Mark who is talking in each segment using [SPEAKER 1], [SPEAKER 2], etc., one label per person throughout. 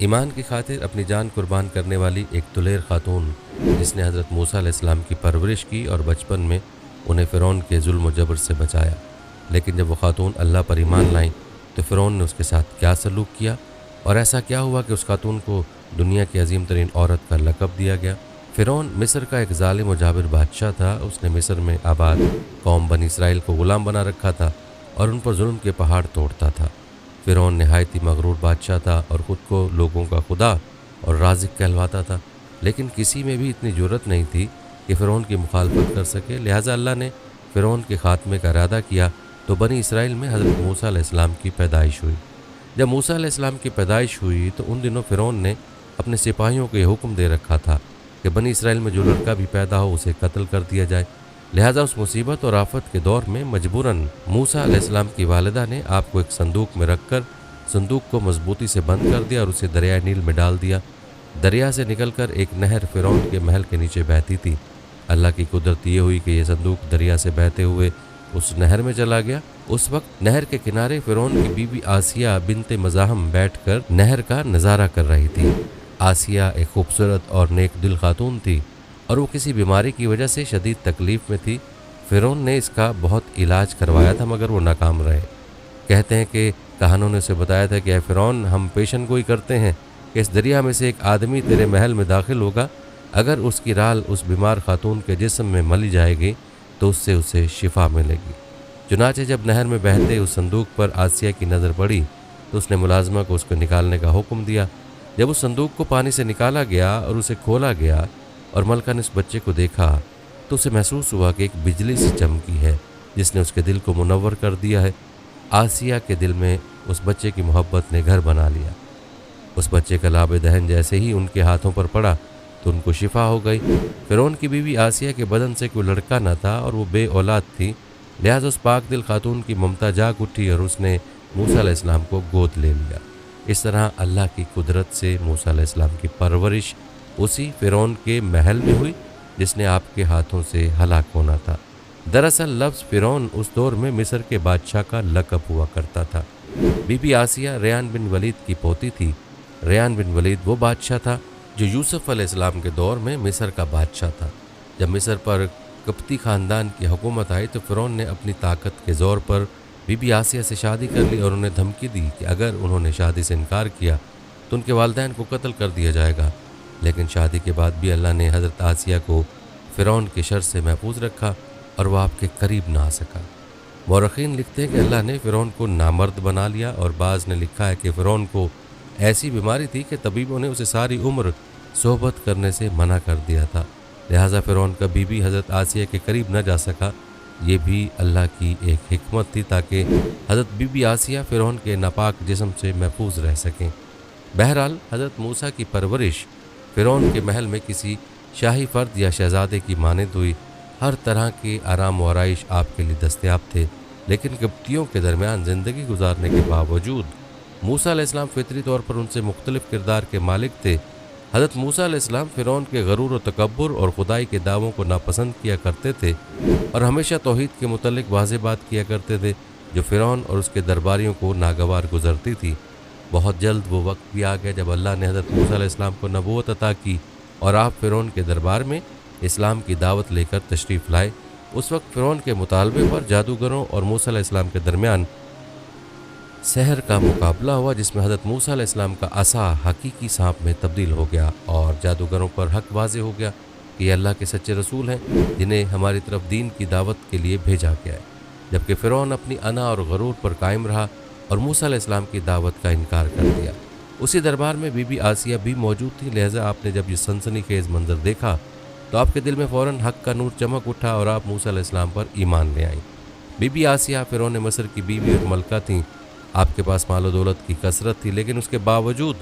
[SPEAKER 1] ایمان کی خاطر اپنی جان قربان کرنے والی ایک دلیر خاتون، جس نے حضرت موسیٰ علیہ السلام کی پرورش کی اور بچپن میں انہیں فرعون کے ظلم و جبر سے بچایا۔ لیکن جب وہ خاتون اللہ پر ایمان لائیں تو فرعون نے اس کے ساتھ کیا سلوک کیا، اور ایسا کیا ہوا کہ اس خاتون کو دنیا کی عظیم ترین عورت کا لقب دیا گیا۔ فرعون مصر کا ایک ظالم و جابر بادشاہ تھا۔ اس نے مصر میں آباد قوم بنی اسرائیل کو غلام بنا رکھا تھا اور ان پر ظلم کے پہاڑ توڑتا تھا۔ فرعون نہایت ہی مغرور بادشاہ تھا اور خود کو لوگوں کا خدا اور رازق کہلواتا تھا، لیکن کسی میں بھی اتنی جرأت نہیں تھی کہ فرعون کی مخالفت کر سکے۔ لہٰذا اللہ نے فرعون کے خاتمے کا ارادہ کیا تو بنی اسرائیل میں حضرت موسیٰ علیہ السلام کی پیدائش ہوئی۔ جب موسیٰ علیہ السلام کی پیدائش ہوئی تو ان دنوں فرعون نے اپنے سپاہیوں کو یہ حکم دے رکھا تھا کہ بنی اسرائیل میں جو لڑکا بھی پیدا ہو اسے قتل کر دیا جائے۔ لہٰذا اس مصیبت اور آفت کے دور میں مجبوراً موسیٰ علیہ السلام کی والدہ نے آپ کو ایک صندوق میں رکھ کر صندوق کو مضبوطی سے بند کر دیا اور اسے دریائے نیل میں ڈال دیا۔ دریا سے نکل کر ایک نہر فرعون کے محل کے نیچے بہتی تھی۔ اللہ کی قدرت یہ ہوئی کہ یہ صندوق دریا سے بہتے ہوئے اس نہر میں چلا گیا۔ اس وقت نہر کے کنارے فرعون کی بیوی آسیہ بنت مزاحم بیٹھ کر نہر کا نظارہ کر رہی تھی۔ آسیہ ایک خوبصورت اور نیک دل خاتون تھی اور وہ کسی بیماری کی وجہ سے شدید تکلیف میں تھی۔ فرعون نے اس کا بہت علاج کروایا تھا مگر وہ ناکام رہے۔ کہتے ہیں کہ کہانوں نے اسے بتایا تھا کہ اے فرعون، ہم پیشن گوئی کرتے ہیں کہ اس دریا میں سے ایک آدمی تیرے محل میں داخل ہوگا، اگر اس کی رال اس بیمار خاتون کے جسم میں ملی جائے گی تو اس سے اسے شفا ملے گی۔ چنانچہ جب نہر میں بہتے اس صندوق پر آسیہ کی نظر پڑی تو اس نے ملازمہ کو اس کو نکالنے کا حکم دیا۔ جب اس صندوق کو پانی سے نکالا گیا اور اسے کھولا گیا اور ملکہ نے اس بچے کو دیکھا تو اسے محسوس ہوا کہ ایک بجلی سی چمکی ہے جس نے اس کے دل کو منور کر دیا ہے۔ آسیہ کے دل میں اس بچے کی محبت نے گھر بنا لیا۔ اس بچے کا لاب دہن جیسے ہی ان کے ہاتھوں پر پڑا تو ان کو شفا ہو گئی۔ فرعون کی بیوی آسیہ کے بدن سے کوئی لڑکا نہ تھا اور وہ بے اولاد تھی، لہٰذا اس پاک دل خاتون کی ممتا جاگ اٹھی اور اس نے موسیٰ علیہ السلام کو گود لے لیا۔ اس طرح اللہ کی قدرت سے موسیٰ علیہ السلام کی پرورش اسی فرعون کے محل میں ہوئی جس نے آپ کے ہاتھوں سے ہلاک ہونا تھا۔ دراصل لفظ فرعون اس دور میں مصر کے بادشاہ کا لقب ہوا کرتا تھا۔ بی بی آسیہ ریان بن ولید کی پوتی تھی۔ ریان بن ولید وہ بادشاہ تھا جو یوسف علیہ السلام کے دور میں مصر کا بادشاہ تھا۔ جب مصر پر قبطی خاندان کی حکومت آئی تو فرعون نے اپنی طاقت کے زور پر بی بی آسیہ سے شادی کر لی اور انہیں دھمکی دی کہ اگر انہوں نے شادی سے انکار کیا تو ان کے والدین کو قتل کر دیا جائے گا۔ لیکن شادی کے بعد بھی اللہ نے حضرت آسیہ کو فرعون کے شر سے محفوظ رکھا اور وہ آپ کے قریب نہ آ سکا۔ مورخین لکھتے ہیں کہ اللہ نے فرعون کو نامرد بنا لیا، اور بعض نے لکھا ہے کہ فرعون کو ایسی بیماری تھی کہ طبیبوں نے اسے ساری عمر صحبت کرنے سے منع کر دیا تھا، لہٰذا فرعون کبھی بھی حضرت آسیہ کے قریب نہ جا سکا۔ یہ بھی اللہ کی ایک حکمت تھی تاکہ حضرت بی بی آسیہ فرعون کے ناپاک جسم سے محفوظ رہ سکیں۔ بہرحال حضرت موسیٰ کی پرورش فرعون کے محل میں کسی شاہی فرد یا شہزادے کی مانند ہوئی۔ ہر طرح کے آرام و آرائش آپ کے لیے دستیاب تھے، لیکن قبطیوں کے درمیان زندگی گزارنے کے باوجود موسیٰ علیہ السلام فطری طور پر ان سے مختلف کردار کے مالک تھے۔ حضرت موسیٰ علیہ السلام فرعون کے غرور و تکبر اور خدائی کے دعووں کو ناپسند کیا کرتے تھے اور ہمیشہ توحید کے متعلق واضح بات کیا کرتے تھے جو فرعون اور اس کے درباریوں کو ناگوار گزرتی تھی۔ بہت جلد وہ وقت بھی آ گیا جب اللہ نے حضرت موسیٰ علیہ السلام کو نبوت عطا کی اور آپ فرعون کے دربار میں اسلام کی دعوت لے کر تشریف لائے۔ اس وقت فرعون کے مطالبے پر جادوگروں اور موسیٰ علیہ السلام کے درمیان سحر کا مقابلہ ہوا، جس میں حضرت موسیٰ علیہ السلام کا عصا حقیقی سانپ میں تبدیل ہو گیا اور جادوگروں پر حق واضح ہو گیا کہ یہ اللہ کے سچے رسول ہیں جنہیں ہماری طرف دین کی دعوت کے لیے بھیجا گیا ہے، جبکہ فرعون اپنی انا اور غرور پر قائم رہا اور موسیٰ علیہ السلام کی دعوت کا انکار کر دیا۔ اسی دربار میں بی بی آسیہ بھی موجود تھی، لہٰذا آپ نے جب یہ سنسنی خیز منظر دیکھا تو آپ کے دل میں فوراً حق کا نور چمک اٹھا اور آپ موسیٰ علیہ السلام پر ایمان لے آئیں۔ بی بی آسیہ فرعون مصر کی بیوی اور ملکہ تھیں۔ آپ کے پاس مال و دولت کی کثرت تھی، لیکن اس کے باوجود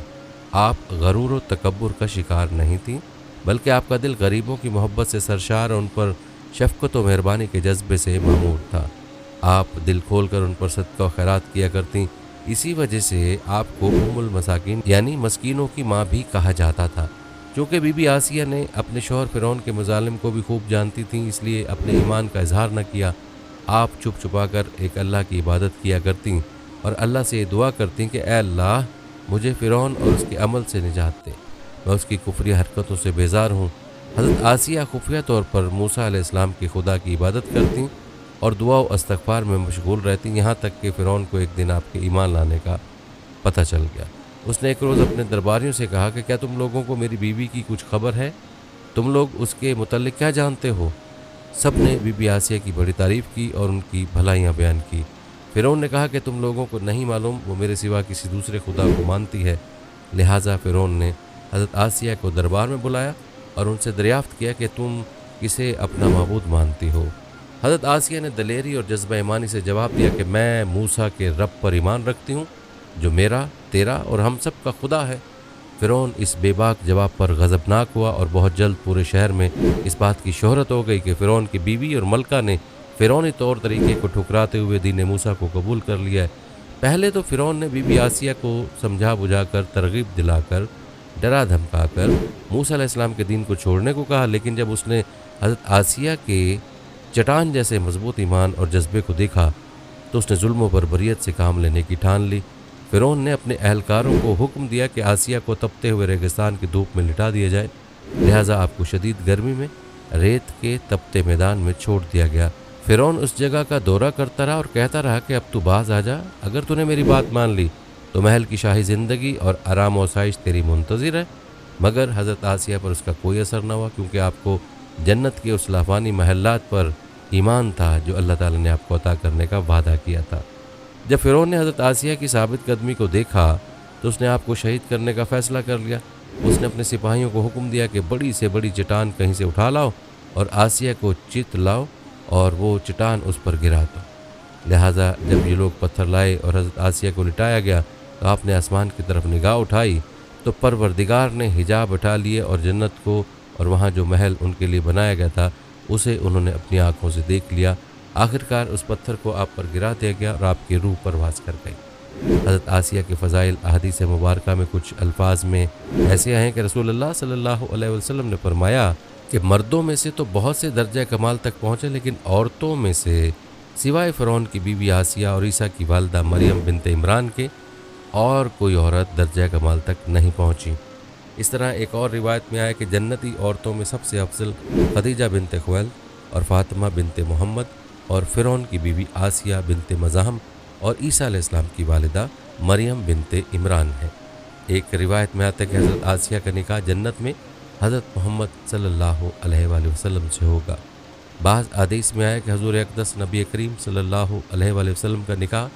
[SPEAKER 1] آپ غرور و تکبر کا شکار نہیں تھیں، بلکہ آپ کا دل غریبوں کی محبت سے سرشار اور ان پر شفقت و مہربانی کے جذبے سے معمور تھا۔ آپ دل کھول کر ان پر صدقہ و خیرات کیا کرتیں، اسی وجہ سے آپ کو ام المساکین یعنی مسکینوں کی ماں بھی کہا جاتا تھا۔ چونکہ بی بی آسیہ نے اپنے شوہر فرعون کے مظالم کو بھی خوب جانتی تھیں، اس لیے اپنے ایمان کا اظہار نہ کیا۔ آپ چھپ چھپا کر ایک اللہ کی عبادت کیا کرتیں اور اللہ سے یہ دعا کرتیں کہ اے اللہ، مجھے فرعون اور اس کے عمل سے نجات دے، میں اس کی کفری حرکتوں سے بیزار ہوں۔ حضرت آسیہ خفیہ طور پر موسیٰ علیہ السلام کی خدا کی عبادت کرتیں اور دعا و استغفار میں مشغول رہتیں، یہاں تک کہ فرعون کو ایک دن آپ کے ایمان لانے کا پتہ چل گیا۔ اس نے ایک روز اپنے درباریوں سے کہا کہ کیا تم لوگوں کو میری بیوی کی کچھ خبر ہے؟ تم لوگ اس کے متعلق کیا جانتے ہو؟ سب نے بی بی آسیہ کی بڑی تعریف کی اور ان کی بھلائیاں بیان کی۔ فرعون نے کہا کہ تم لوگوں کو نہیں معلوم وہ میرے سوا کسی دوسرے خدا کو مانتی ہے۔ لہٰذا فرعون نے حضرت آسیہ کو دربار میں بلایا اور ان سے دریافت کیا کہ تم کسے اپنا معبود مانتی ہو؟ حضرت آسیہ نے دلیری اور جذبہ ایمانی سے جواب دیا کہ میں موسیٰ کے رب پر ایمان رکھتی ہوں جو میرا، تیرا اور ہم سب کا خدا ہے۔ فرعون اس بے باک جواب پر غضبناک ہوا اور بہت جلد پورے شہر میں اس بات کی شہرت ہو گئی کہ فرعون کی بیوی اور ملکہ نے فرعونی طور طریقے کو ٹھکراتے ہوئے دین موسیٰ کو قبول کر لیا ہے۔ پہلے تو فرعون نے بی بی آسیہ کو سمجھا بجھا کر، ترغیب دلا کر، ڈرا دھمکا کر موسیٰ علیہ السلام کے دین کو چھوڑنے کو کہا، لیکن جب اس نے حضرت آسیہ کے چٹان جیسے مضبوط ایمان اور جذبے کو دیکھا تو اس نے ظلم و بربریت سے کام لینے کی ٹھان لی۔ فرعون نے اپنے اہلکاروں کو حکم دیا کہ آسیہ کو تپتے ہوئے ریگستان کی دھوپ میں لٹا دیا جائے، لہٰذا آپ کو شدید گرمی میں ریت کے تپتے میدان میں چھوڑ دیا گیا۔ فرعون اس جگہ کا دورہ کرتا رہا اور کہتا رہا کہ اب تو باز آ جا، اگر تو نے میری بات مان لی تو محل کی شاہی زندگی اور آرام و آسائش تیری منتظر ہے۔ مگر حضرت آسیہ پر اس کا کوئی اثر نہ ہوا، کیونکہ آپ کو جنت کے اس لافانی محلات پر ایمان تھا جو اللہ تعالیٰ نے آپ کو عطا کرنے کا وعدہ کیا تھا۔ جب فرعون نے حضرت آسیہ کی ثابت قدمی کو دیکھا تو اس نے آپ کو شہید کرنے کا فیصلہ کر لیا۔ اس نے اپنے سپاہیوں کو حکم دیا کہ بڑی سے بڑی چٹان کہیں سے اٹھا لاؤ اور آسیہ کو چیت لاؤ اور وہ چٹان اس پر گرا دو۔ لہٰذا جب یہ لوگ پتھر لائے اور حضرت آسیہ کو لٹایا گیا تو آپ نے آسمان کی طرف نگاہ اٹھائی تو پروردگار نے حجاب ہٹا لیے اور جنت کو اور وہاں جو محل ان کے لیے بنایا گیا تھا اسے انہوں نے اپنی آنکھوں سے دیکھ لیا۔ آخرکار اس پتھر کو آپ پر گرا دیا گیا اور آپ کی روح پرواز کر گئی۔ حضرت آسیہ کے فضائل احادیث مبارکہ میں کچھ الفاظ میں ایسے ہیں کہ رسول اللہ صلی اللہ علیہ وسلم نے فرمایا کہ مردوں میں سے تو بہت سے درجہ کمال تک پہنچے، لیکن عورتوں میں سے سوائے فرعون کی بیوی آسیہ اور عیسیٰ کی والدہ مریم بنت عمران کے اور کوئی عورت درجہ کمال تک نہیں پہنچی۔ اس طرح ایک اور روایت میں آیا کہ جنتی عورتوں میں سب سے افضل خدیجہ بنت خویلد اور فاطمہ بنت محمد اور فرعون کی بیوی آسیہ بنت مزاحم اور عیسیٰ علیہ السلام کی والدہ مریم بنت عمران ہے۔ ایک روایت میں آتا ہے کہ حضرت آسیہ کا نکاح جنت میں حضرت محمد صلی اللہ علیہ وآلہ وسلم سے ہوگا۔ بعض حدیث میں آیا کہ حضور اقدس نبی کریم صلی اللہ علیہ وآلہ وسلم کا نکاح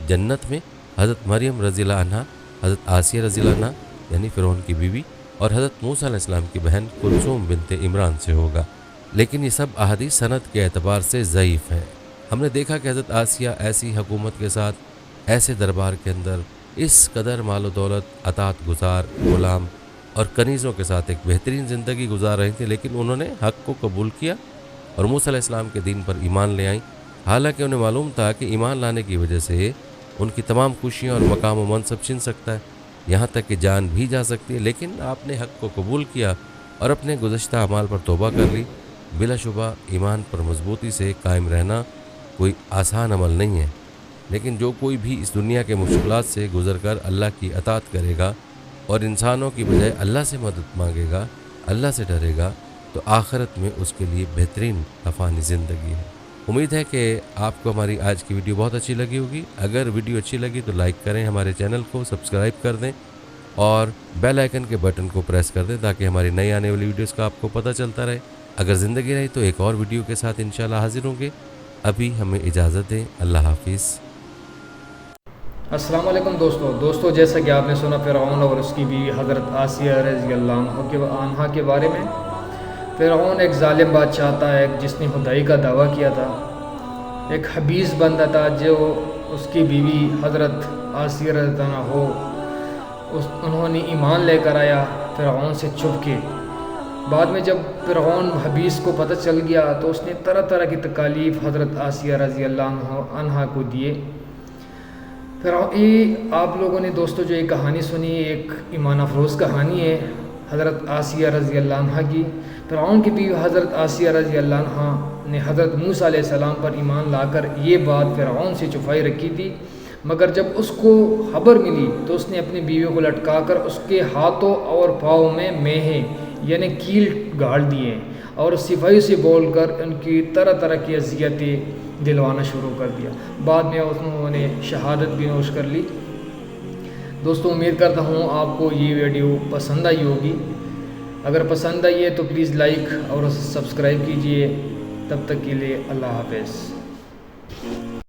[SPEAKER 1] جنت میں حضرت مریم رضی اللہ عنہ، حضرت آسیہ رضی اللہ عنہ یعنی فرعون کی بیوی اور حضرت موسیٰ علیہ السلام کی بہن کلثوم بنت عمران سے ہوگا، لیکن یہ سب احادیث سند کے اعتبار سے ضعیف ہیں۔ ہم نے دیکھا کہ حضرت آسیہ ایسی حکومت کے ساتھ، ایسے دربار کے اندر اس قدر مال و دولت، اطاعت گزار، غلام اور کنیزوں کے ساتھ ایک بہترین زندگی گزار رہی تھیں، لیکن انہوں نے حق کو قبول کیا اور موسیٰ علیہ السلام کے دین پر ایمان لے آئیں، حالانکہ انہیں معلوم تھا کہ ایمان لانے کی وجہ سے ان کی تمام خوشیاں اور مقام و منصب چھن سکتا ہے، یہاں تک کہ جان بھی جا سکتی ہے، لیکن آپ نے حق کو قبول کیا اور اپنے گزشتہ اعمال پر توبہ کر لی۔ بلا شبہ ایمان پر مضبوطی سے قائم رہنا کوئی آسان عمل نہیں ہے، لیکن جو کوئی بھی اس دنیا کے مشکلات سے گزر کر اللہ کی اطاعت کرے گا اور انسانوں کی بجائے اللہ سے مدد مانگے گا، اللہ سے ڈرے گا، تو آخرت میں اس کے لیے بہترین افانی زندگی ہے۔ امید ہے کہ آپ کو ہماری آج کی ویڈیو بہت اچھی لگی ہوگی۔ اگر ویڈیو اچھی لگی تو لائک کریں، ہمارے چینل کو سبسکرائب کر دیں اور بیل آئیکن کے بٹن کو پریس کر دیں تاکہ ہماری نئی آنے والی ویڈیوز کا آپ کو پتہ چلتا رہے۔ اگر زندگی رہی تو ایک اور ویڈیو کے ساتھ انشاءاللہ حاضر ہوں گے۔ ابھی ہمیں اجازت دیں، اللہ حافظ۔
[SPEAKER 2] السلام علیکم دوستو، جیسا کہ آپ نے سنا فرعون اور اس کی بیوی حضرت آسیہ رضی اللہ عنہ کے بارے میں۔ فرعون ایک ظالم بادشاہ تھا، ایک جس نے خدائی کا دعویٰ کیا تھا، ایک حبیث بندہ تھا جو اس کی بیوی حضرت آسیہ رضی اللہ عنہ انہوں نے ایمان لے کر آیا فرعون سے چھپ کے۔ بعد میں جب فرعون حبیث کو پتہ چل گیا تو اس نے طرح طرح کی تکالیف حضرت آسیہ رضی اللہ عنہ کو دیے۔ یہ آپ لوگوں نے دوستو جو یہ کہانی سنی، ایک ایمان افروز کہانی ہے حضرت آسیہ رضی اللہ عنہ کی۔ فرعون کی بیوی حضرت آسیہ رضی اللہ عنہ نے حضرت موسیٰ علیہ السلام پر ایمان لا کر یہ بات فرعون سے چھپائی رکھی تھی، مگر جب اس کو خبر ملی تو اس نے اپنی بیوی کو لٹکا کر اس کے ہاتھوں اور پاؤں میں میہیں یعنی کیل گاڑ دیے اور صفائی سے بول کر ان کی طرح طرح کی اذیتیں دلوانا شروع کر دیا۔ بعد میں انہوں نے شہادت بھی نوش کر لی۔ دوستوں امید کرتا ہوں آپ کو یہ ویڈیو پسند آئی ہوگی۔ اگر پسند آئی ہے تو پلیز لائک اور سبسکرائب کیجئے۔ تب تک کے لیے اللہ حافظ۔